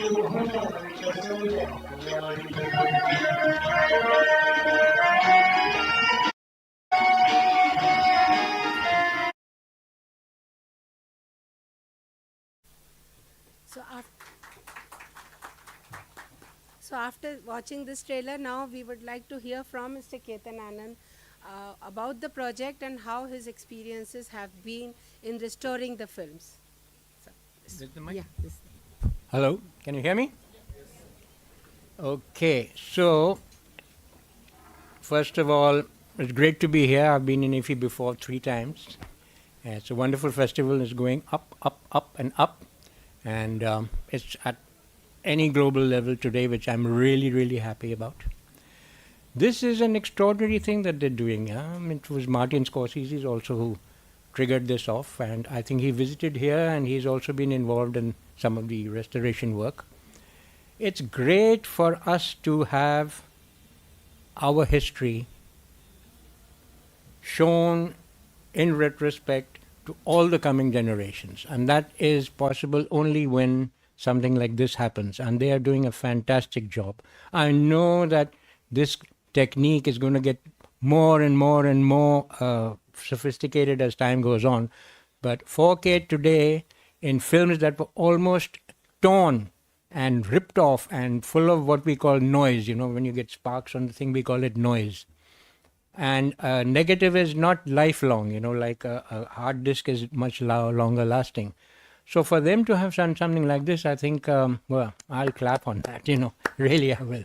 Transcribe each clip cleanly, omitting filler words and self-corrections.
So after watching this trailer, now we would like to hear from Mr. Ketan Anand about the project and how his experiences have been in restoring the films. So, This the mic? yeah, this. Hello, can you hear me? Okay, so first of all, it's great to be here. I've been in IFFI before 3 times. It's a wonderful festival. It's going up, up, up, and up. And it's at any global level today, which I'm really, really happy about. This is an extraordinary thing that they're doing. It was Martin Scorsese also who triggered this off. And I think he visited here and he's also been involved in some of the restoration work. It's great for us to have our history shown in retrospect to all the coming generations. And that is possible only when something like this happens. And they are doing a fantastic job. I know that this technique is going to get more and more and more sophisticated as time goes on. But 4K today in films that were almost torn and ripped off and full of what we call noise, when you get sparks on the thing, we call it noise. And negative is not lifelong, like a hard disk is much longer lasting. So for them to have done something like this, I think, well, I'll clap on that, really I will.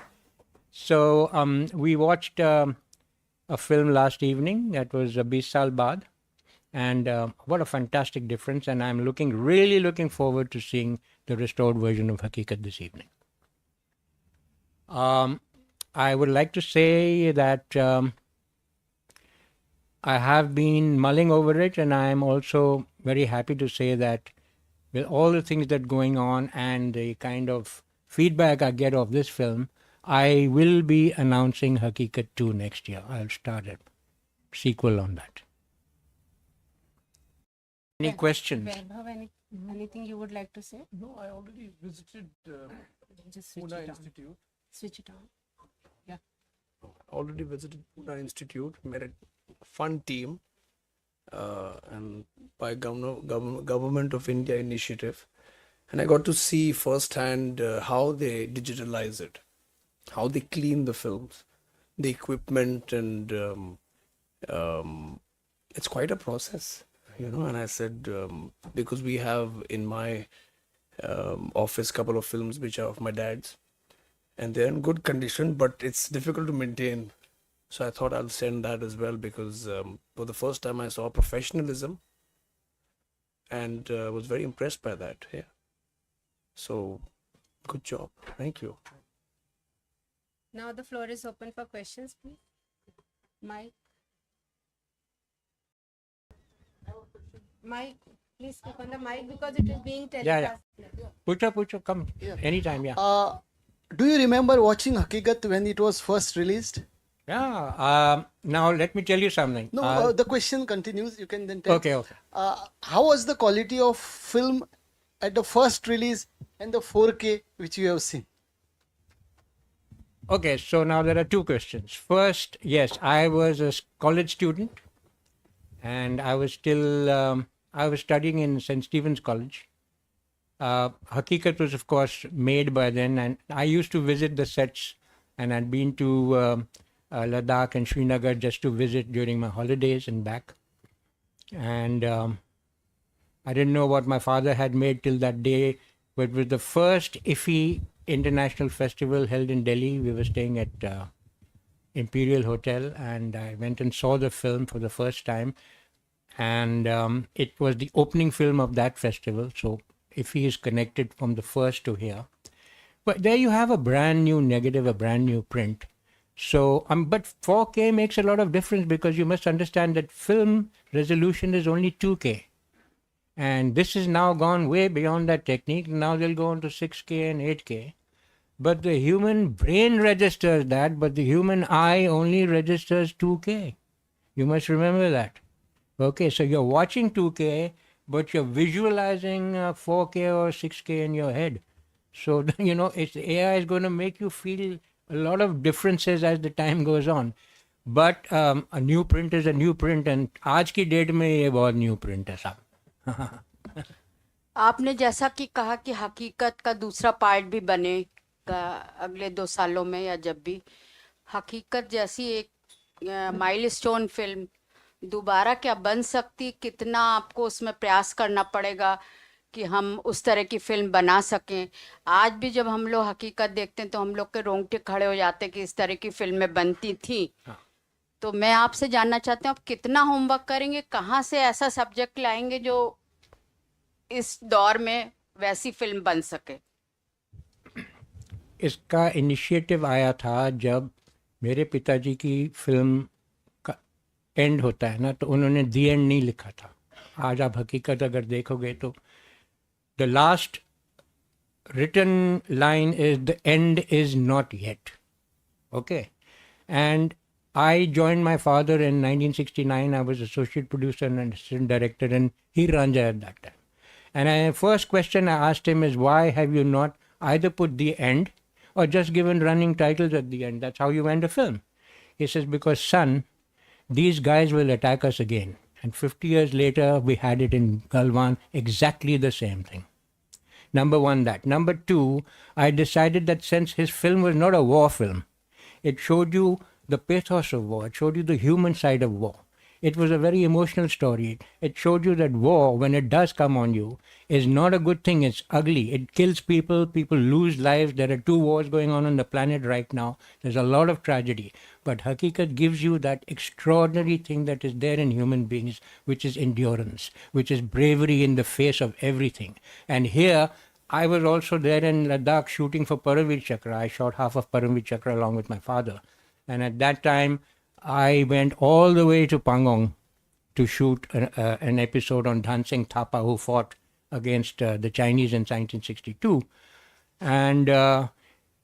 So we watched a film last evening that was 20 Saal Baad. And what a fantastic difference. And I'm really looking forward to seeing the restored version of Hakikat this evening. I would like to say that I have been mulling over it, and I am also very happy to say that with all the things that are going on and the kind of feedback I get of this film, I will be announcing Hakikat 2 next year. I'll start a sequel on that. Any questions? Vaibhav, anything you would like to say? No, I already visited Just switch Pune it on. Institute. Switch it on. Yeah. Already visited Pune Institute, met a fun team, and by Government of India initiative, and I got to see firsthand how they digitalize it, how they clean the films, the equipment, and it's quite a process, And I said, because we have in my office couple of films which are of my dad's, and they're in good condition, but it's difficult to maintain. So I thought I'll send that as well because for the first time I saw professionalism and was very impressed by that. Yeah. So good job. Thank you. Now the floor is open for questions, please. Mike. Mike, please click on the mic because it is being telecast. Pucha, come. Yeah. Anytime, yeah. Do you remember watching Hakikat when it was first released? Yeah. Now let me tell you something. No, the question continues. You can then tell. Okay. How was the quality of film at the first release and the 4K which you have seen? Okay, so now there are two questions. First, yes, I was a college student and I was still, I was studying in St. Stephen's College. Hakikat was, of course, made by then, and I used to visit the sets, and I'd been to Ladakh and Srinagar just to visit during my holidays and back. And I didn't know what my father had made till that day, but it was the first IFFI International Festival held in Delhi. We were staying at Imperial Hotel, and I went and saw the film for the first time. And it was the opening film of that festival, so IFFI is connected from the first to here. But there you have a brand new negative, a brand new print. So, but 4K makes a lot of difference because you must understand that film resolution is only 2K. And this has now gone way beyond that technique. Now they'll go on to 6K and 8K. But the human brain registers that, but the human eye only registers 2K. You must remember that. Okay, so you're watching 2K, but you're visualizing 4K or 6K in your head. So, AI is going to make you feel a lot of differences as the time goes on. But a new print is a new print, and आज की date में ये बहुत new print है साहब. आपने जैसा कि कहा कि हकीकत का दूसरा पार्ट भी बनेगा अगले 2 सालों में या जब भी, हकीकत जैसी एक माइलस्टोन फिल्म दोबारा क्या बन सकती, कितना आपको उसमें प्रयास करना पड़ेगा कि हम उस तरह की फिल्म बना सकें? आज भी जब हम लोग हकीकत देखते हैं तो हम लोग के रोंगटे खड़े हो जाते हैं कि इस तरह की फिल्में बनती थी. तो मैं आपसे जानना चाहती हूँ आप कितना होमवर्क करेंगे, कहाँ से ऐसा सब्जेक्ट लाएंगे जो इस दौर में वैसी फिल्म बन सके? इसका इनिशिएटिव आया था जब मेरे पिताजी की फिल्म का एंड होता है ना, तो उन्होंने दी एंड नहीं लिखा था. आज आप हकीकत अगर देखोगे तो the last written line is the end is not yet. Okay. And I joined my father in 1969. I was associate producer and assistant director in Hiranja at that time. And the first question I asked him is, why have you not either put the end or just given running titles at the end? That's how you end a film. He says, because son, these guys will attack us again. And 50 years later, we had it in Galwan, exactly the same thing. Number one, that. Number two, I decided that since his film was not a war film, it showed you the pathos of war. It showed you the human side of war. It was a very emotional story. It showed you that war, when it does come on you, is not a good thing. It's ugly. It kills people. People lose lives. There are 2 wars going on the planet right now. There's a lot of tragedy. But Hakikat gives you that extraordinary thing that is there in human beings, which is endurance, which is bravery in the face of everything. And here, I was also there in Ladakh shooting for Paramveer Chakra. I shot half of Paramveer Chakra along with my father. And at that time, I went all the way to Pangong to shoot an episode on Dhan Singh Thapa, who fought against the Chinese in 1962. And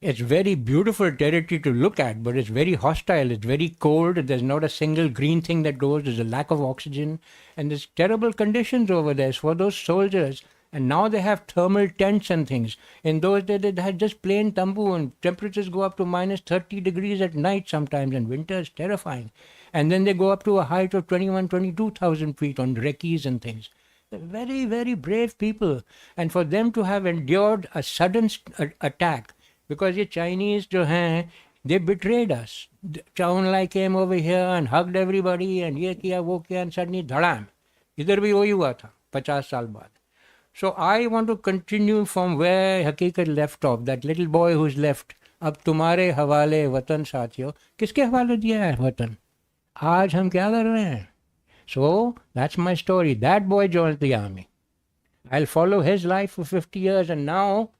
it's very beautiful territory to look at, but it's very hostile. It's very cold. There's not a single green thing that grows. There's a lack of oxygen. And there's terrible conditions over there for those soldiers. And now they have thermal tents and things. In those days, they had just plain tambu, and temperatures go up to minus 30 degrees at night sometimes, and winter is terrifying. And then they go up to a height of 22,000 feet on recce's and things. They're very, very brave people. And for them to have endured a sudden attack, because the Chinese, they betrayed us. Chow En-lai came over here and hugged everybody, and ye kiya, wo kiya, and suddenly, dhadam. Idhar bhi wahi hua tha, 50 saal baad. So I want to continue from where Hakikat left off. That little boy who's left. अब तुम्हारे हवाले वतन साथियों, किसके हवाले दिया है वतन? आज हम क्या कर रहे हैं? So that's my story. That boy joins the army. I'll follow his life for 50 years, and now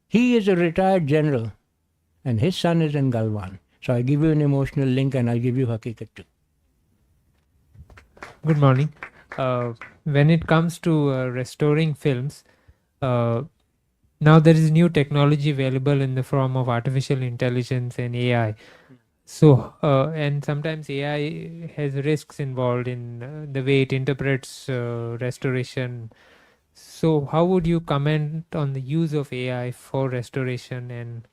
he is a retired general and his son is in Galwan. So I give you an emotional link, and I'll give you Hakikat too. Good morning. When it comes to restoring films, now there is new technology available in the form of artificial intelligence and AI. So, and sometimes AI has risks involved in the way it interprets restoration. So, how would you comment on the use of AI for restoration? And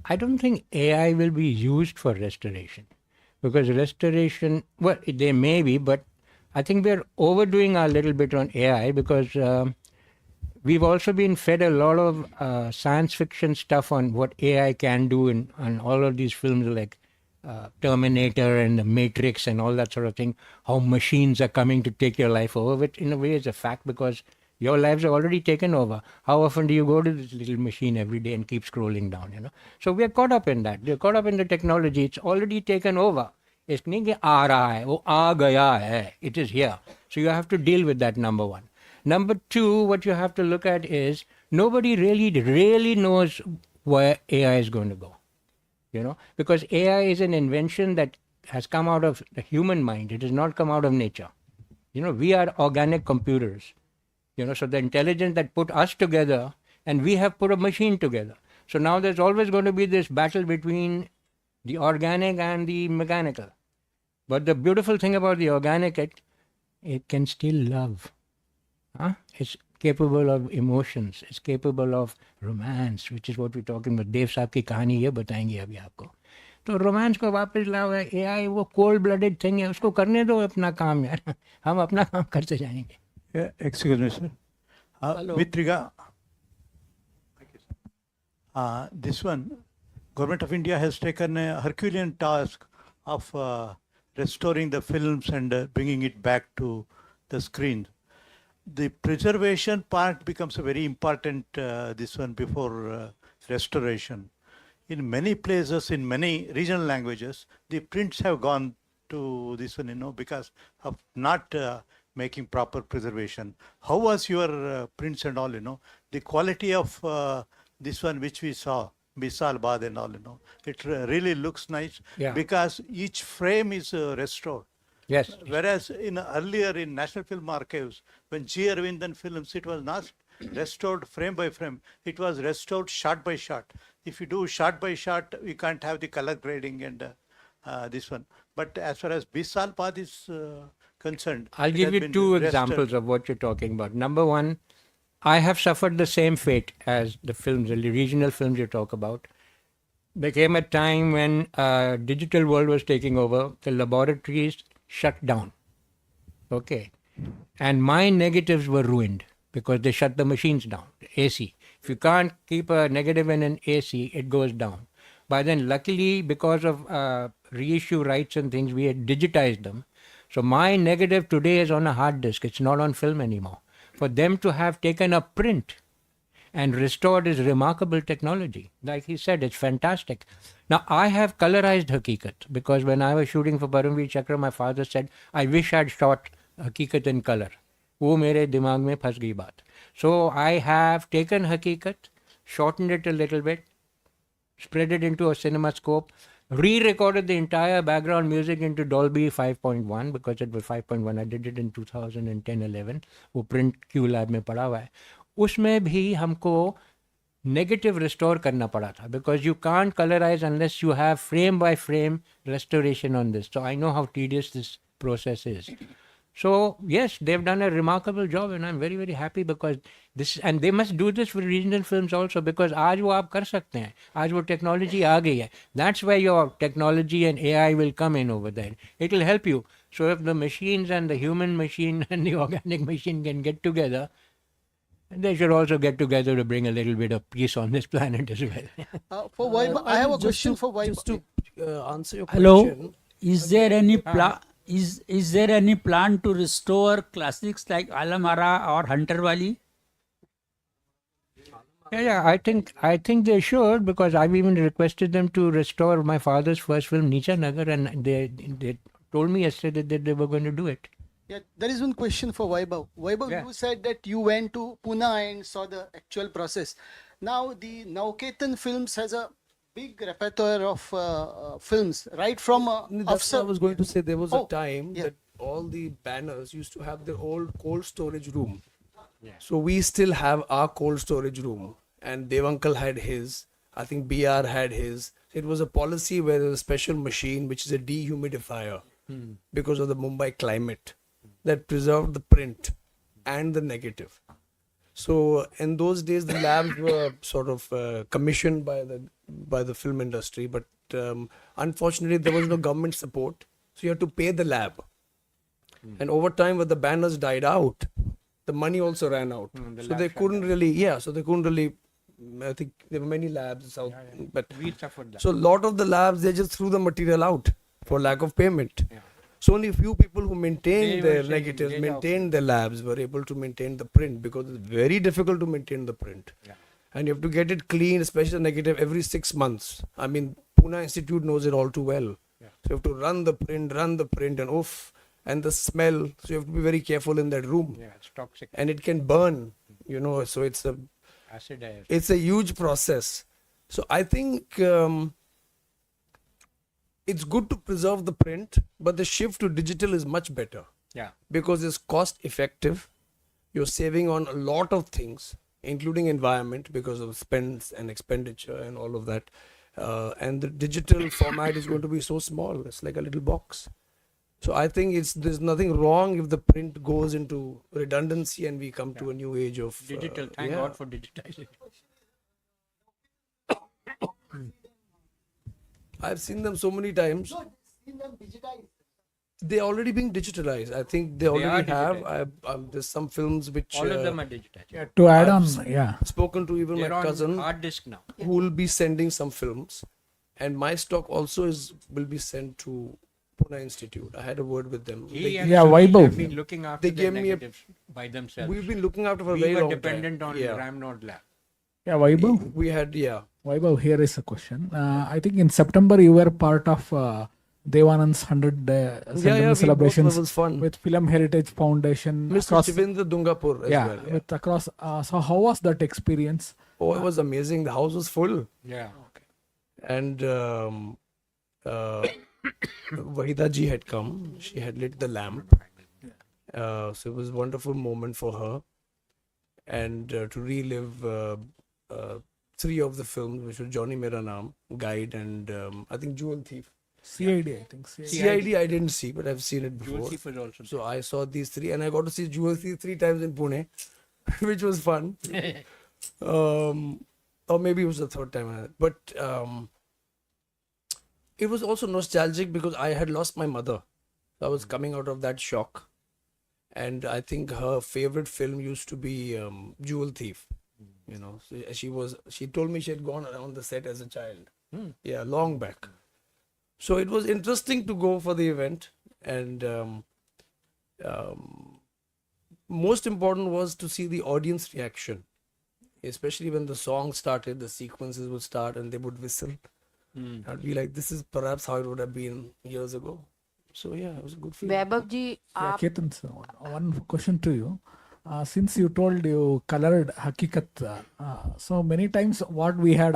I don't think AI will be used for restoration. Because restoration, well, they may be, but I think we're overdoing a little bit on AI, because we've also been fed a lot of science fiction stuff on what AI can do in all of these films like Terminator and The Matrix and all that sort of thing, how machines are coming to take your life over, which in a way is a fact, because your lives are already taken over. How often do you go to this little machine every day and keep scrolling down, So we are caught up in that. We're caught up in the technology. It's already taken over. It's नहीं कि आ रहा है, वो आ गया है. It is here. So you have to deal with that, number one. Number two, what you have to look at is nobody really knows where AI is going to go. Because AI is an invention that has come out of the human mind. It has not come out of nature. We are organic computers. So the intelligence that put us together, and we have put a machine together. So now there's always going to be this battle between the organic and the mechanical. But the beautiful thing about the organic, it can still love. It's capable of emotions. It's capable of romance, which is what we're talking about. Dev साहब की कहानी ये बताएंगे अभी आपको. तो romance को वापस लाओ. AI वो कोल्ड ब्लडेड थिंग है, उसको करने दो अपना काम यार. हम अपना काम करते जाएंगे. Excuse me, sir. With regard, this one, Government of India has taken a Herculean task of restoring the films and bringing it back to the screen. The preservation part becomes a very important this one before restoration. In many places, in many regional languages, the prints have gone to this one, because of not making proper preservation. How was your prints and all, the quality of this one which we saw, Misal Bad and all, it really looks nice Yeah. because each frame is restored. Yes. Whereas earlier in National Film Archives, when G. Aravindan films, it was not restored frame by frame. It was restored shot by shot. If you do shot by shot, you can't have the color grading and this one. But as far as Bisal Path is concerned, I'll it give has you been two restored. examples of what you're talking about. Number one, I have suffered the same fate as the films, the regional films you talk about. There came a time when digital world was taking over, the laboratories shut down. Okay. And my negatives were ruined because they shut the machines down, the AC. If you can't keep a negative in an AC, it goes down. By then, luckily, because of reissue rights and things, we had digitized them. So my negative today is on a hard disk. It's not on film anymore. For them to have taken a print and restored is remarkable technology. Like he said, it's fantastic. Now, I have colorized Hakikat because when I was shooting for Paramveer Chakra, my father said, I wish I'd shot Hakikat in color. वो मेरे दिमाग में फंस गई बात. So I have taken Hakikat, shortened it a little bit, spread it into a cinema scope, re-recorded the entire background music into Dolby 5.1 because it was 5.1. I did it in 2010-11. वो print Q lab में पड़ा हुआ है. उसमें भी हमको negative restore करना पड़ा था because you can't colorize unless you have frame by frame restoration on this. So I know how tedious this process is. So yes, they've done a remarkable job and I'm very, very happy because this, and they must do this for regional films also because आज वो आप कर सकते हैं. आज वो technology आ गई है. That's where your technology and AI will come in over there. It will help you. So if the machines and the human machine and the organic machine can get together, they should also get together to bring a little bit of peace on this planet as well. For Vaibhav, I have a Just question to- for Vaibhav. Just to answer your Hello, question. is there any is there any plan to restore classics like Alamara or Hunter Wali? Yeah, I think they should because I've even requested them to restore my father's first film, Nicha Nagar, and they told me yesterday that they were going to do it. Yeah, there is one question for Vaibhav. Vaibhav, Yeah. you said that you went to Pune and saw the actual process. Now, the Nauketan Films has a big repertoire of films, right from That's what I was going to say. There was Oh, a time yeah. that all the banners used to have their old cold storage room. So we still have our cold storage room, and Devankal had his. I think BR had his. It was a policy where there was a special machine, which is a dehumidifier, because of the Mumbai climate, that preserved the print and the negative. So in those days, the labs were sort of commissioned by the film industry, but unfortunately, there was no government support, so you had to pay the lab. And over time, when the banners died out, the money also ran out. So they couldn't really, so they couldn't really. I think there were many labs out, but We suffered that. so a lot of the labs they just threw the material out for lack of payment. So only a few people who maintained They were their saying negatives, data maintained their labs, were able to maintain the print because it's very difficult to maintain the print. And you have to get it clean, especially the negative, every 6 months. I mean, Pune Institute knows it all too well. So you have to run the print, and oof, and the smell. So you have to be very careful in that room. Yeah, it's toxic. And it can burn, so Acid air. it's a huge process. So I think it's good to preserve the print, but the shift to digital is much better Yeah. because it's cost effective. You're saving on a lot of things, including environment because of spends and expenditure and all of that. And the digital format is going to be so small. It's like a little box. So I think there's nothing wrong if the print goes into redundancy and we come to a new age of Digital. Thank yeah. God for digitization. I've seen them so many times. They're already being digitalized. I think they already have. There's some films which All of them are digitized. Yeah, to add I've on, yeah. spoken to even They're my on cousin hard disk now. who will be sending some films, and my stock also will be sent to Pune Institute. I had a word with them. He and Yeah, Sunil Vaibhav. have been looking after They their gave me a- negatives by themselves. We've been looking after for a We very were long dependent time. on Yeah. Ramnod Lab. Yeah, Vaibhav. We had Vaibhav, here is a question. I think in September you were part of Devanand's 100 centennial celebrations was fun. with Film Heritage Foundation. Mr. across- Shivendra Dungapur as yeah, well. Yeah. with across. So how was that experience? Oh, it was amazing. The house was full, Yeah. and Wahida ji had come. She had lit the lamp. So it was a wonderful moment for her, and to relive 3 of the films, which were Johnny Mera Naam, Guide, and I think Jewel Thief. CID, I think. CID I didn't see, but I've seen it before. Jewel Thief was also So I saw these 3, and I got to see Jewel Thief 3 times in Pune, which was fun. Or maybe it was the 3rd time. But it was also nostalgic because I had lost my mother. I was coming out of that shock. And I think her favorite film used to be Jewel Thief. You know, so she told me she had gone around the set as a child. Yeah, long back. So it was interesting to go for the event. And most important was to see the audience reaction, especially when the song started, the sequences would start and they would whistle. I'd be like, this is perhaps how it would have been years ago. So yeah, it was a good feeling. Vaibhav ji Yeah, आप Ketan, sir, one question to you. Since you told you colored Hakikat, so many times what we had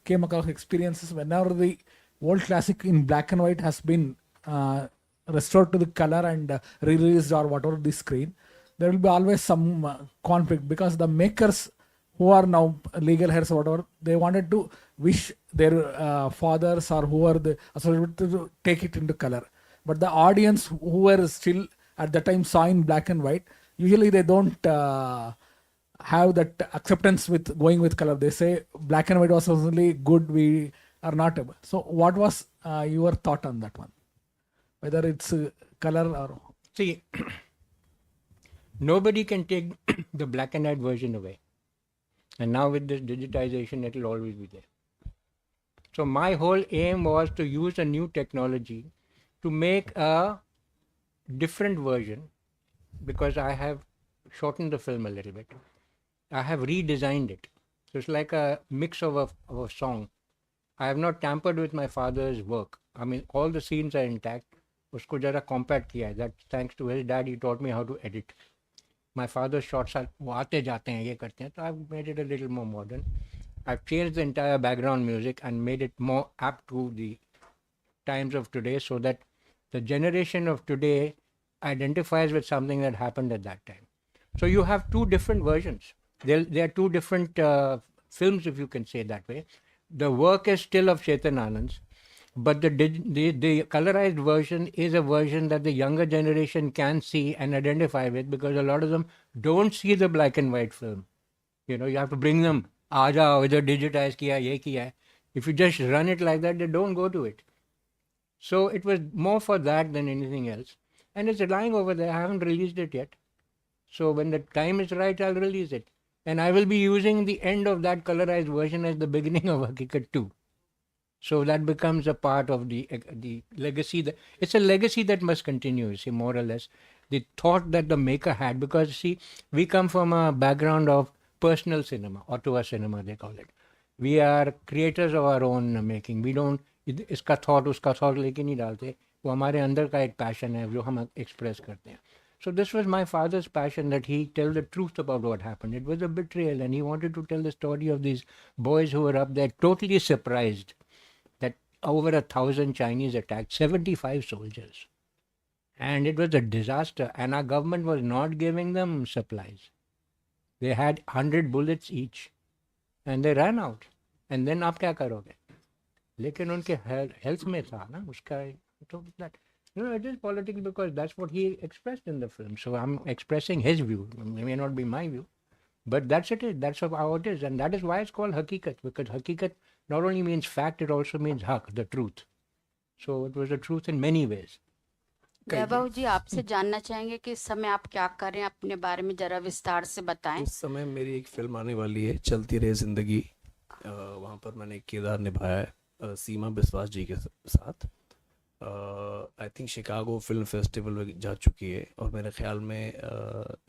came across experiences whenever the old classic in black and white has been restored to the color and re-released or whatever the screen, there will be always some conflict because the makers who are now legal heirs or whatever, they wanted to wish their fathers or who are the associated to take it into color. But the audience who were still at the time saw in black and white, usually they don't have that acceptance with going with color. They say black and white was only good, we are not able. So what was your thought on that one? Whether it's color or... See, nobody can take the black and white version away. And now with this digitization, it will always be there. So my whole aim was to use a new technology to make a different version, because I have shortened the film a little bit. I have redesigned it. So it's like a mix of a song. I have not tampered with my father's work. I mean, all the scenes are intact. Usko jara compact kiya hai. That's thanks to his dad. He taught me how to edit. My father's shots are वो आते जाते हैं, ये करते हैं. So I've made it a little more modern. I've changed the entire background music and made it more apt to the times of today, so that the generation of today identifies with something that happened at that time. So you have 2 different versions. There are 2 different films, if you can say that way. The work is still of Chetan Anand's, but the colorized version is a version that the younger generation can see and identify with, because a lot of them don't see the black and white film. You know, you have to bring them, aa jao, idhar digitize kiya, ye kiya hai. If you just run it like that, they don't go to it. So it was more for that than anything else. And it's lying over there. I haven't released it yet. So when the time is right, I'll release it. And I will be using the end of that colorized version as the beginning of Hakikat 2. So that becomes a part of the legacy. It's a legacy that must continue, see, more or less. The thought that the maker had, because, see, we come from a background of personal cinema, auteur cinema, they call it. We are creators of our own making. We don't, इसका thought उसका thought लेके नहीं डालते. वो हमारे अंदर का एक passion है जो हम express करते हैं. So this was my father's passion, that he tell the truth about what happened. It was a betrayal, and he wanted to tell the story of these boys who were up there totally surprised that over 1,000 Chinese attacked 75 soldiers. And it was a disaster, and our government was not giving them supplies. They had 100 bullets each, and they ran out. And then आप क्या करोगे? लेकिन उनके health में था ना उसका, तो that No, it is political because that's what he expressed in the film. So I'm expressing his view. It may not be my view, but that's it. That's how it is, and that is why it's called hakikat, because hakikat not only means fact, it also means haq, the truth. So it was the truth in many ways. वैभव जी आपसे जानना चाहेंगे कि इस समय आप क्या कर रहे हैं, अपने बारे में जरा विस्तार से बताएं। इस समय मेरी एक फिल्म आने वाली है, चलती रहे जिंदगी। वहाँ पर मैंने एक किरदार निभाया है सीमा बिस्वास जी के साथ। I think Chicago film festival में जा चुकी है और मेरे ख्याल में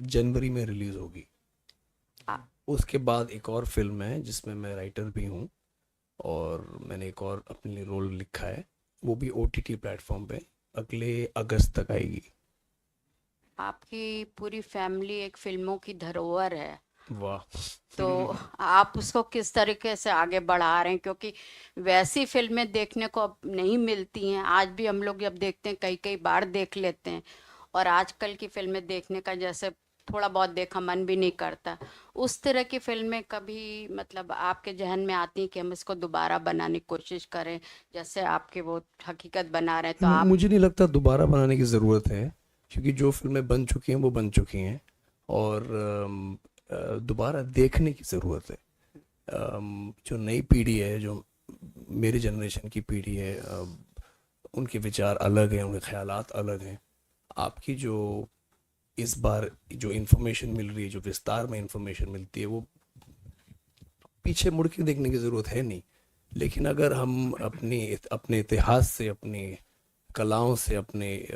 जनवरी में रिलीज होगी। उसके बाद एक और फिल्म है जिसमें मैं राइटर भी हूँ और मैंने एक और अपने लिए रोल लिखा है, वो भी OTT प्लेटफॉर्म पे अगले अगस्त तक आएगी। आपकी पूरी फैमिली एक फिल्मों की धरोहर है, वाह। तो आप उसको किस तरीके से आगे बढ़ा रहे हैं, क्योंकि वैसी फिल्में देखने को अब नहीं मिलती हैं। आज भी हम लोग जब देखते हैं कई कई बार देख लेते हैं, और आजकल की फिल्में देखने का जैसे थोड़ा बहुत देखा मन भी नहीं करता। उस तरह की फिल्में कभी मतलब आपके जहन में आती हैं कि हम इसको दोबारा बनाने की कोशिश करें, जैसे आपके वो हकीकत बना रहे हैं, तो आप मुझे नहीं लगता दोबारा बनाने की ज़रूरत है, क्योंकि जो फिल्में बन चुकी हैं वो बन चुकी हैं और दोबारा देखने की ज़रूरत है। जो नई पीढ़ी है, जो मेरी जनरेशन की पीढ़ी है, उनके विचार अलग हैं, उनके ख्यालात अलग हैं। आपकी जो इस बार जो इन्फॉर्मेशन मिल रही है, जो विस्तार में इन्फॉर्मेशन मिलती है, वो पीछे मुड़ के देखने की ज़रूरत है नहीं। लेकिन अगर हम अपने इतिहास से, अपनी कलाओं से, अपने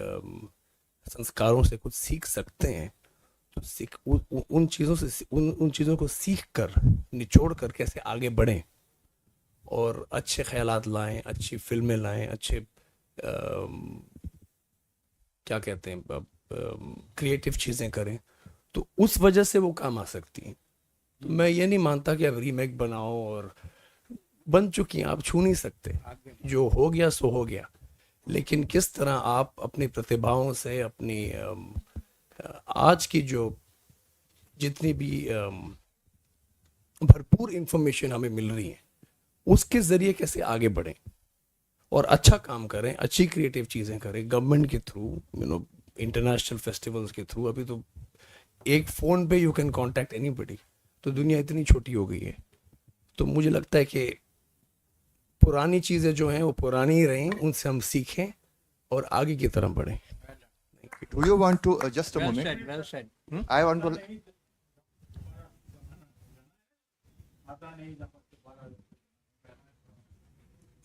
संस्कारों से कुछ सीख सकते हैं, तो उन चीज़ों को सीख कर, निचोड़ कर कैसे आगे बढ़ें और अच्छे ख्यालात लाएं, अच्छी फिल्में लाएं, अच्छे क्या कहते हैं, क्रिएटिव चीज़ें करें, तो उस वजह से वो काम आ सकती हैं। तो मैं ये नहीं मानता कि अब रीमेक बनाओ, और बन चुकी हैं, आप छू नहीं सकते। जो हो गया सो हो गया। लेकिन किस तरह आप अपनी प्रतिभाओं से, अपनी आज की जो जितनी भी भरपूर इंफॉर्मेशन हमें मिल रही है, उसके ज़रिए कैसे आगे बढ़ें और अच्छा काम करें, अच्छी क्रिएटिव चीज़ें करें, गवर्नमेंट के थ्रू, इंटरनेशनल फेस्टिवल्स के थ्रू। अभी तो एक फ़ोन पे यू कैन कांटेक्ट एनीबॉडी, तो दुनिया इतनी छोटी हो गई है। तो मुझे लगता है कि पुरानी चीज़ें जो हैं वो पुरानी ही रहें, उनसे हम सीखें और आगे की तरफ बढ़ें। Do you want to just a Well moment? said, well said. I want to.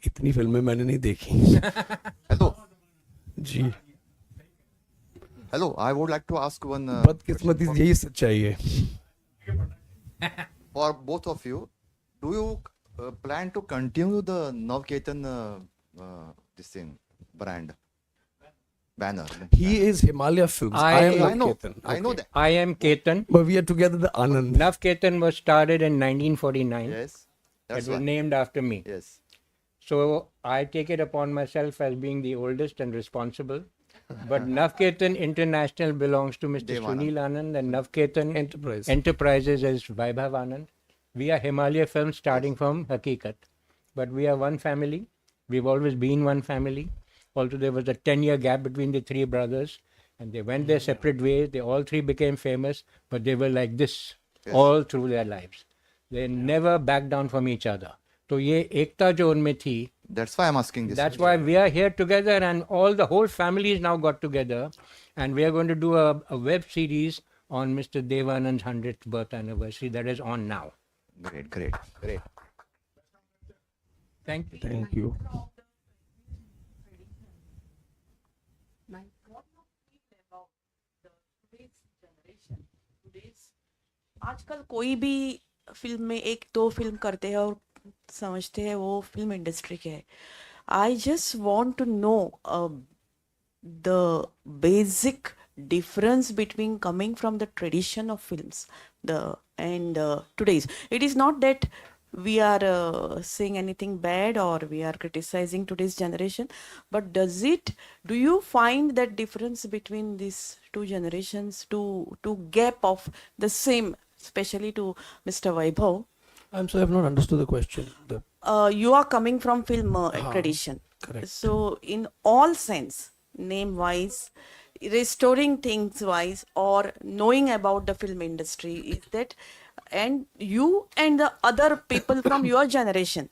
इतनी फिल्में मैंने नहीं देखी। Hello, ji, hello. I would like to ask one बदकिस्मती यही सच्चाई है। for both of you. Do you plan to continue the Navketan this thing brand banner? He is Himalaya Films. I am I know. Ketan. I know that. I am Ketan. But we are together the Anand. Nav Ketan was started in 1949. Yes, It that's was why. named after me. Yes. So I take it upon myself as being the oldest and responsible. But Navketan International belongs to Mr. Dev Anand. Sunil Anand, and Navketan Enterprise. Enterprises is Vaibhav Anand. We are Himalaya Films starting from Hakikat. But we are one family. We've always been one family. Also, there was a 10-year gap between the three brothers, and they went their separate ways. They all three became famous, but they were like this all through their lives. They never backed down from each other. तो ये एकता जो उनमें थी, That's why I'm asking this. that's why we are here together, and the whole family is now got together, and we are going to do a web series on Mr. Devanand's 100th birth anniversary that is on now. Great, great, great. Thank you. Thank you. आजकल कोई भी film में एक दो film करते हैं और समझते हैं वो फिल्म इंडस्ट्री के है. I just want to know the basic difference between coming from the tradition of films and today's. It is not that we are saying anything bad or we are criticizing today's generation, but do you find that difference between these two generations, to gap of the same, especially to Mr. Vaibhav? I'm sorry, I've not understood the question. You are coming from film tradition. Correct. So in all sense, name wise, restoring things wise, or knowing about the film industry? Is that, and you and the other people from your generation?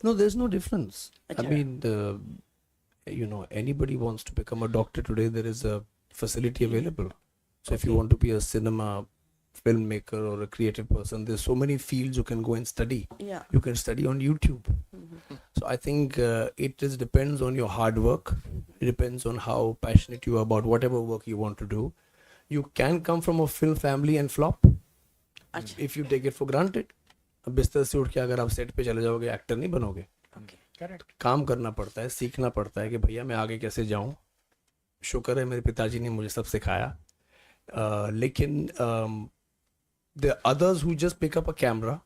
No, there's no difference. I Acha. mean, anybody wants to become a doctor today, there is a facility available. So if you want to be a cinema filmmaker or a creative person, there's so many fields you can go and study. Yeah. You can study on YouTube. So I think it just depends on your hard work. It depends on how passionate you are about whatever work you want to do. You can come from a film family and flop Acha. if you take it for granted. अब बिस्तर से उठ के अगर आप set पे चले जाओगे, एक्टर नहीं बनोगे. Correct. काम करना पड़ता है, सीखना पड़ता है कि भैया मैं आगे कैसे जाऊं. शुक्र है मेरे पिताजी ने मुझे सब सिखाया. लेकिन the others who just pick up a camera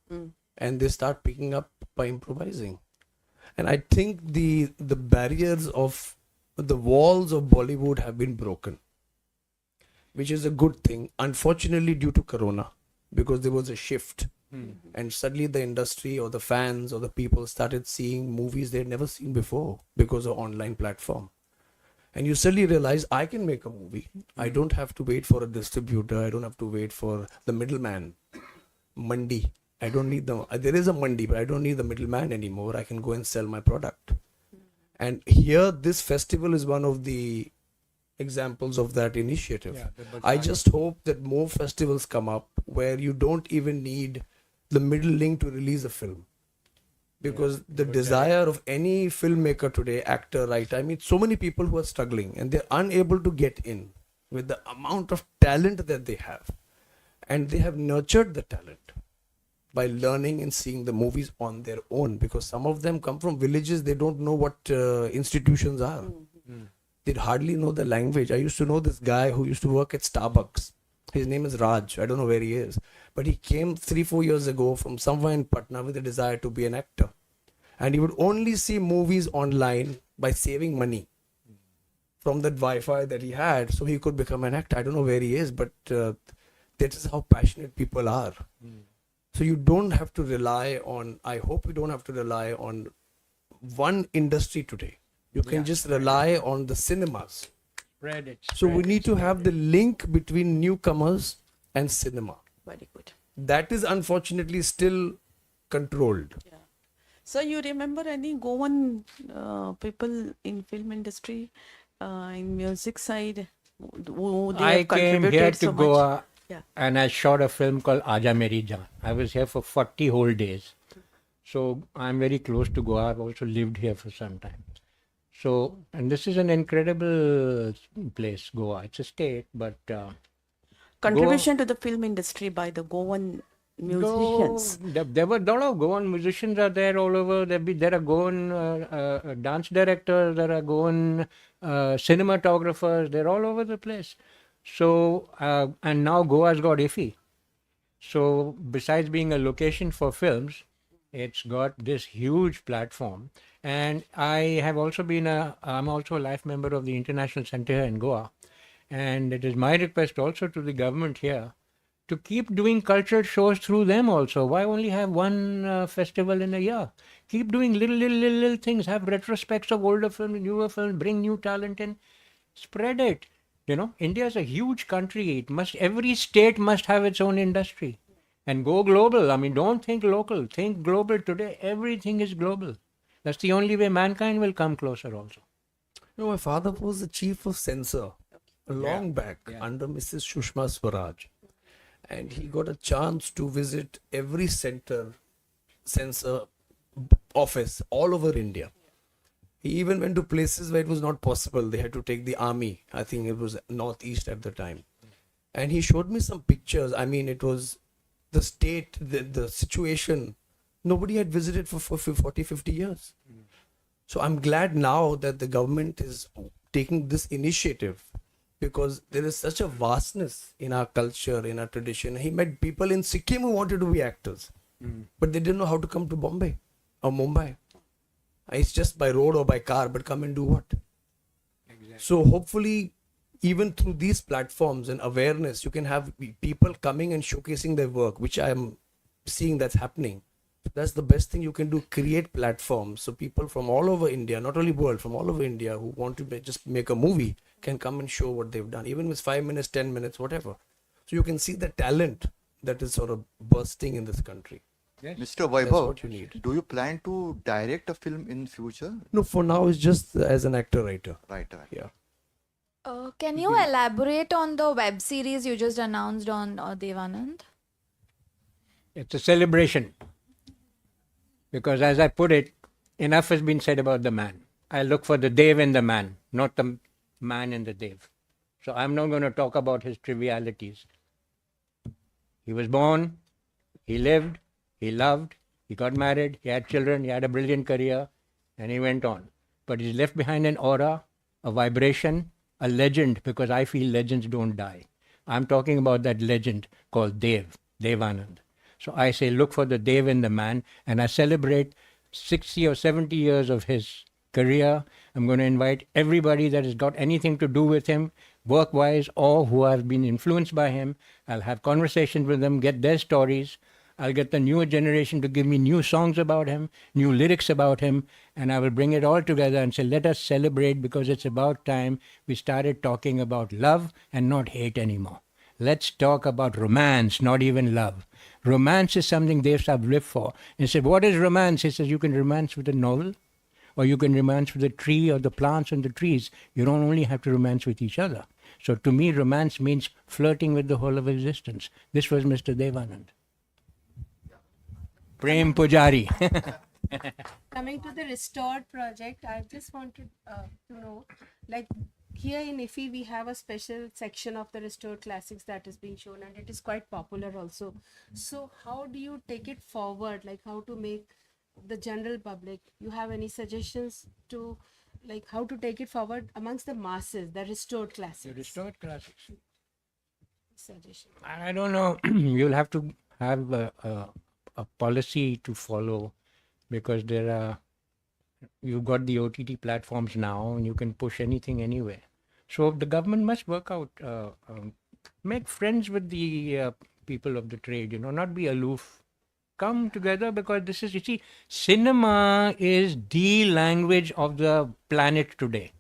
and they start picking up by improvising. And I think the barriers of the walls of Bollywood have been broken, which is a good thing. Unfortunately, due to Corona, because there was a shift, and suddenly the industry or the fans or the people started seeing movies they'd never seen before because of online platform. And you suddenly realize I can make a movie. I don't have to wait for a distributor. I don't have to wait for the middleman. Mandi. I don't need there is a mandi, but I don't need the middleman anymore. I can go and sell my product. And here, this festival is one of the examples of that initiative. Yeah, the I bazaar. just hope that more festivals come up where you don't even need the middle link to release a film. Because the desire of any filmmaker today, actor, writer, I mean, so many people who are struggling and they're unable to get in with the amount of talent that they have. And they have nurtured the talent by learning and seeing the movies on their own. Because some of them come from villages, they don't know what institutions are. They hardly know the language. I used to know this guy who used to work at Starbucks. His name is Raj. I don't know where he is. But he came 3-4 years ago from somewhere in Patna with a desire to be an actor. And he would only see movies online by saving money from that Wi-Fi that he had so he could become an actor. I don't know where he is, but that is how passionate people are. So you don't have to rely on, I hope you don't have to rely on one industry today. You can just rely on the cinemas. Spread it. So we need to have the link between newcomers and cinema. Very good. That is unfortunately still controlled. So you remember any Goan people in film industry, in music side, who they I have came contributed here to so much? Goa Yeah. and I shot a film called Aaja Meri Jaan. I was here for 40 whole days. So I'm very close to Goa. I've also lived here for some time. So, and this is an incredible place, Goa. It's a state, but Contribution to the film industry by the Goan musicians. There were a lot of Goan musicians are there all over. There are Goan dance directors, there are Goan cinematographers. They're all over the place. So, and now Goa's got IFFI. So, besides being a location for films, it's got this huge platform. And I have also I'm also a life member of the International Center here in Goa. And it is my request also to the government here to keep doing cultural shows through them also. Why only have one festival in a year? Keep doing little things. Have retrospects of older films, newer films, bring new talent in, spread it. You know, India is a huge country. Every state must have its own industry and go global. I mean, don't think local, think global. Today, everything is global. That's the only way mankind will come closer also. You know, my father was the chief of censor long back under Mrs. Shushma Swaraj. And he got a chance to visit every censor office all over India. He even went to places where it was not possible. They had to take the army. I think it was northeast at the time. And he showed me some pictures. I mean, it was the state, the situation. Nobody had visited for 40, 50 years. So I'm glad now that the government is taking this initiative because there is such a vastness in our culture, in our tradition. He met people in Sikkim who wanted to be actors, but they didn't know how to come to Bombay or Mumbai. It's just by road or by car, but come and do what? Exactly. So hopefully, even through these platforms and awareness, you can have people coming and showcasing their work, which I am seeing that's happening. That's the best thing you can do. Create platforms so people from all over India, not only world, from all over India who want to just make a movie can come and show what they've done, even with 5 minutes, 10 minutes, whatever. So you can see the talent that is sort of bursting in this country. Mr. That's Vaibhav, what you need. do you plan to direct a film in future? No, for now it's just as an actor writer. Right. Yeah. Can you elaborate on the web series you just announced on Devanand? It's a celebration. Because as I put it, enough has been said about the man. I look for the Dev in the man, not the man in the Dev. So I'm not going to talk about his trivialities. He was born, he lived, he loved, he got married, he had children, he had a brilliant career, and he went on. But he's left behind an aura, a vibration, a legend, because I feel legends don't die. I'm talking about that legend called Devanand. So I say, look for the Dev in the man, and I celebrate 60 or 70 years of his career. I'm going to invite everybody that has got anything to do with him, work-wise, or who have been influenced by him. I'll have conversations with them, get their stories. I'll get the newer generation to give me new songs about him, new lyrics about him, and I will bring it all together and say, let us celebrate, because it's about time we started talking about love and not hate anymore. Let's talk about romance, not even love. Romance is something Dev Saab lived for. He said, what is romance? He says, you can romance with a novel, or you can romance with a tree or the plants and the trees. You don't only have to romance with each other. So to me, romance means flirting with the whole of existence. This was Mr. Devanand. Prem Pujari. Coming to the restored project, I just wanted to know, like here in IFFI, we have a special section of the restored classics that is being shown, and it is quite popular also. So how do you take it forward? Like how to make the general public? You have any suggestions to, like, how to take it forward amongst the masses, the restored classics? The restored classics. Suggestion. I don't know. You'll have to have a policy to follow, because you've got the OTT platforms now and you can push anything anywhere. So the government must work out, make friends with the people of the trade, not be aloof. Come together, because this is, you see, cinema is the language of the planet today.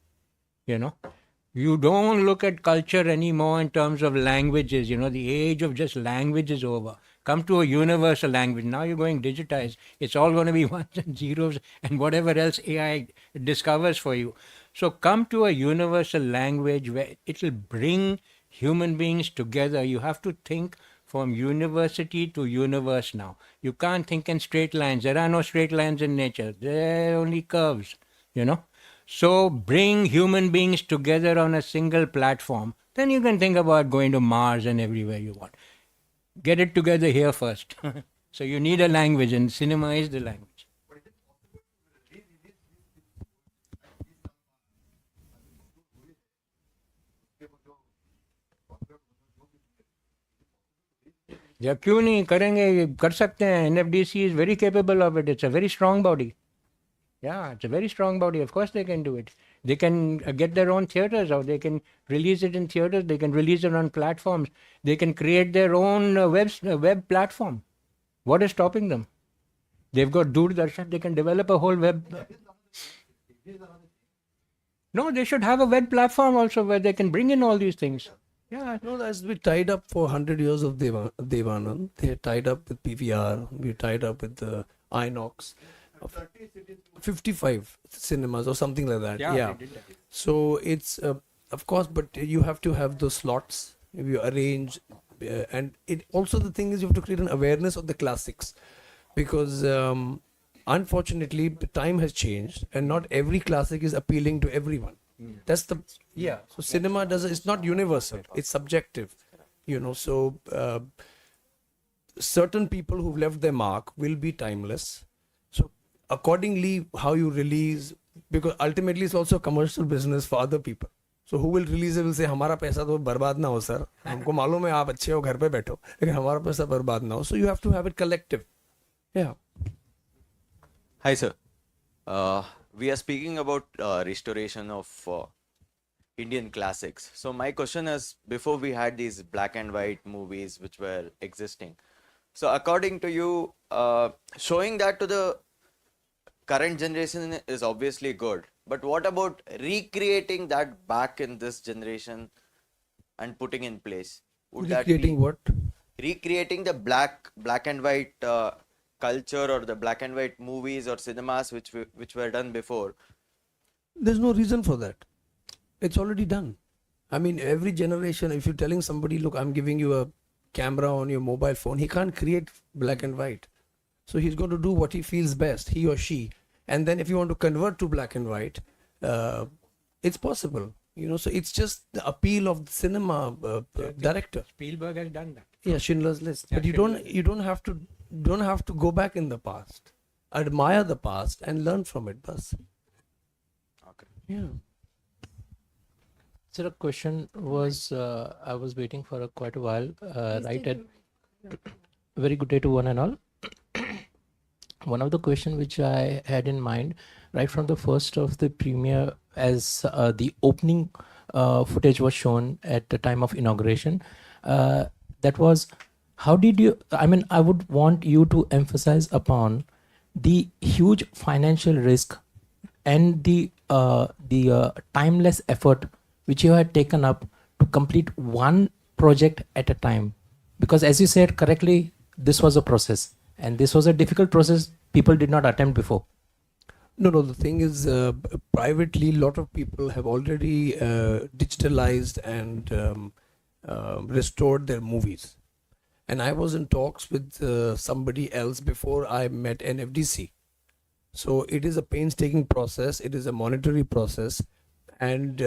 You don't look at culture anymore in terms of languages. The age of just language is over. Come to a universal language. Now you're going digitized. It's all going to be ones and zeros and whatever else AI discovers for you. So come to a universal language where it will bring human beings together. You have to think from university to universe now. You can't think in straight lines. There are no straight lines in nature. There are only curves, So bring human beings together on a single platform. Then you can think about going to Mars and everywhere you want. Get it together here first. So you need a language, and cinema is the language. या क्यों नहीं करेंगे, कर सकते हैं. NFDC is very capable of it. It's a very strong body. Yeah, it's a very strong body. Of course they can do it. They can get their own theaters, or they can release it in theaters. They can release it on platforms. They can create their own web platform. What is stopping them? They've got Doordarshan. They can develop a whole web. No, they should have a web platform also where they can bring in all these things. Yeah. No, that's we tied up for 100 years of Devanand. They tied up with PVR. We tied up with the Inox. 55 cinemas or something like that. Yeah. So it's of course, but you have to have those slots. You arrange, and it also, the thing is, you have to create an awareness of the classics, because unfortunately the time has changed and not every classic is appealing to everyone. That's the So cinema it's not universal. It's subjective. So certain people who've left their mark will be timeless. So accordingly, how you release, because ultimately it's also a commercial business for other people. So who will release it will say, हमारा पैसा तो बर्बाद ना हो sir. हमको मालूम है आप अच्छे हो, घर पे बैठो, लेकिन हमारा पैसा बर्बाद ना हो. So you have to have it collective. Yeah. Hi sir. We are speaking about restoration of Indian classics. So my question is, before we had these black and white movies which were existing, So according to you, showing that to the current generation is obviously good. But what about recreating that back in this generation and putting in place? Would that be Recreating what? recreating the black and white culture or the black and white movies or cinemas which were done before? There's no reason for that. It's already done. I mean, every generation, if you're telling somebody, look, I'm giving you a camera on your mobile phone, he can't create black and white. So he's going to do what he feels best, he or she. And then if you want to convert to black and white, it's possible. You know, so it's just the appeal of the cinema director. Spielberg has done that. Yeah, Schindler's List. Yeah, But you don't have to go back in the past. Admire the past and learn from it, bas. Okay. Yeah. Sir, a question was I was waiting for quite a while. Right at very good day to one and all. One of the question which I had in mind right from the first of the premiere, as the opening footage was shown at the time of inauguration, that was how did you? I mean, I would want you to emphasize upon the huge financial risk and the timeless effort which you had taken up to complete one project at a time. Because as you said correctly, this was a process and this was a difficult process people did not attempt before. No, the thing is, privately, a lot of people have already digitalized and restored their movies. And I was in talks with somebody else before I met NFDC. So it is a painstaking process, it is a monetary process, and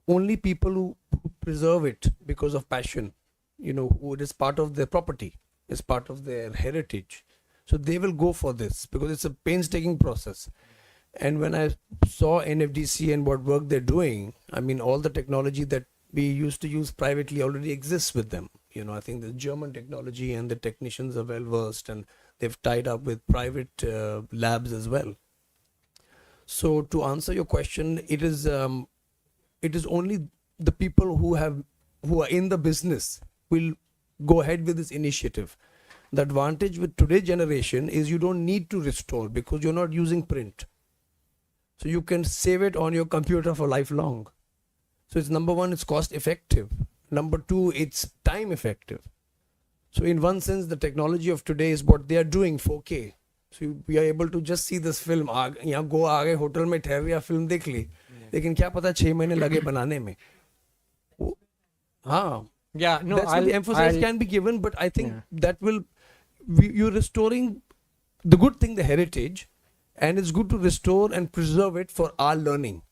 only people who preserve it because of passion, you know, who it is part of their property, is part of their heritage. So they will go for this because it's a painstaking process. And when I saw NFDC and what work they're doing, I mean, all the technology that we used to use privately already exists with them. You know, I think the German technology and the technicians are well versed and they've tied up with private labs as well. So to answer your question, it is only the people who are in the business will go ahead with this initiative. The advantage with today's generation is you don't need to restore because you're not using print. So you can save it on your computer for lifelong. So it's number one, it's cost effective. Number two, it's time effective. So in one sense, the technology of today is what they are doing, 4K. So we are able to just see this film. यहाँ go आ गए hotel में ठहर या film देख ली. लेकिन क्या पता 6 महीने लगे बनाने में. हाँ. Yeah, no, that's what the emphasis can be given, but I think that will, you're restoring the good thing, the heritage, and it's good to restore and preserve it for our learning.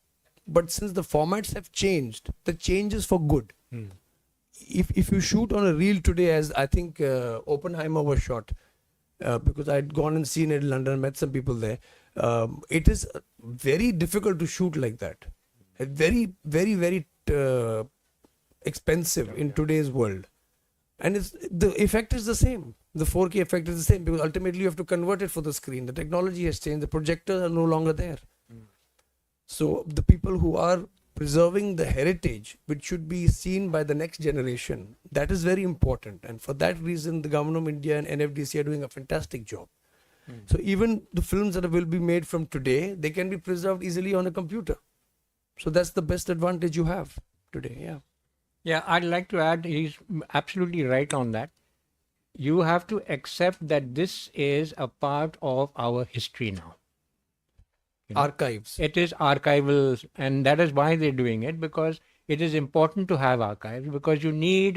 But since the formats have changed, the change is for good. If you shoot on a reel today, as I think Oppenheimer was shot, because I'd gone and seen it in London, met some people there, it is very difficult to shoot like that. Very, very, very expensive in today's world. And the effect is the same. The 4K effect is the same because ultimately you have to convert it for the screen. The technology has changed. The projectors are no longer there. So the people who are preserving the heritage, which should be seen by the next generation, that is very important. And for that reason, the Government of India and NFDC are doing a fantastic job. So even the films that will be made from today, they can be preserved easily on a computer. So that's the best advantage you have today. Yeah. Yeah, I'd like to add, he's absolutely right on that. You have to accept that this is a part of our history now. You know, archives. It is archival, and that is why they're doing it, because it is important to have archives, because you need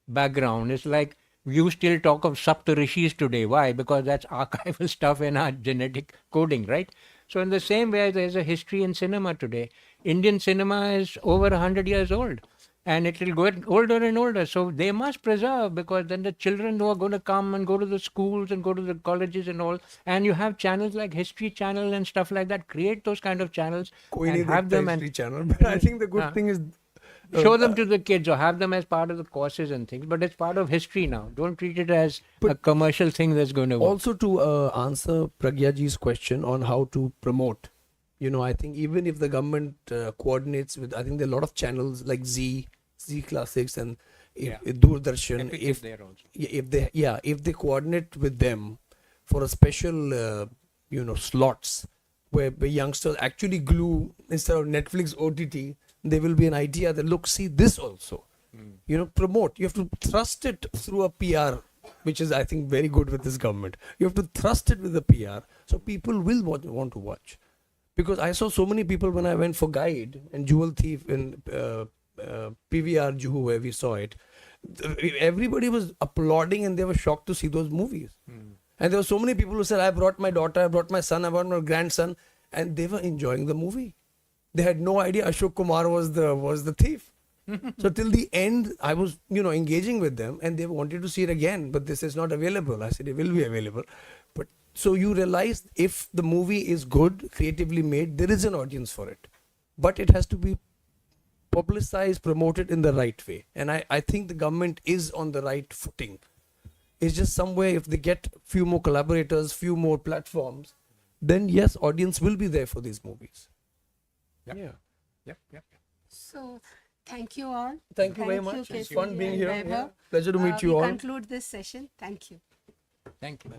background. It's like you still talk of Saptarishis today. Why? Because that's archival stuff in our genetic coding, right? So in the same way, there's a history in cinema today. Indian cinema is over 100 years old. And it will get older and older. So they must preserve, because then the children who are going to come and go to the schools and go to the colleges and all, and you have channels like History Channel and stuff like that, create those kind of channels and have them History Channel. But I think the good thing is show them to the kids or have them as part of the courses and things. But it's part of history now. Don't treat it as a commercial thing that's going to work. Also to answer Pragyaji's question on how to promote, you know, I think even if the government coordinates with, I think there are a lot of channels like Z Classics and Doordarshan, Epic if is there also. if they coordinate with them for a special slots where youngsters actually glue instead of Netflix OTT, there will be an idea that look, see this also. Promote. You have to thrust it through a PR, which is I think very good with this government. You have to thrust it with the PR, so people will want to watch. Because I saw so many people when I went for Guide and Jewel Thief in PVR Juhu, where we saw it. Everybody was applauding and they were shocked to see those movies. And there were so many people who said, I brought my daughter, I brought my son, I brought my grandson, and they were enjoying the movie. They had no idea Ashok Kumar was the thief. So till the end, I was, engaging with them, and they wanted to see it again, but this is not available. I said, it will be available. But so you realize if the movie is good, creatively made, there is an audience for it. But it has to be publicized, promoted in the right way. And I think the government is on the right footing. It's just somewhere if they get few more collaborators, few more platforms, then yes, audience will be there for these movies. Yep. So, thank you all. Thank you very much. It's KC fun being and here. Vaibhav. Yeah. Pleasure to meet you we all. conclude this session. Thank you. Thank you.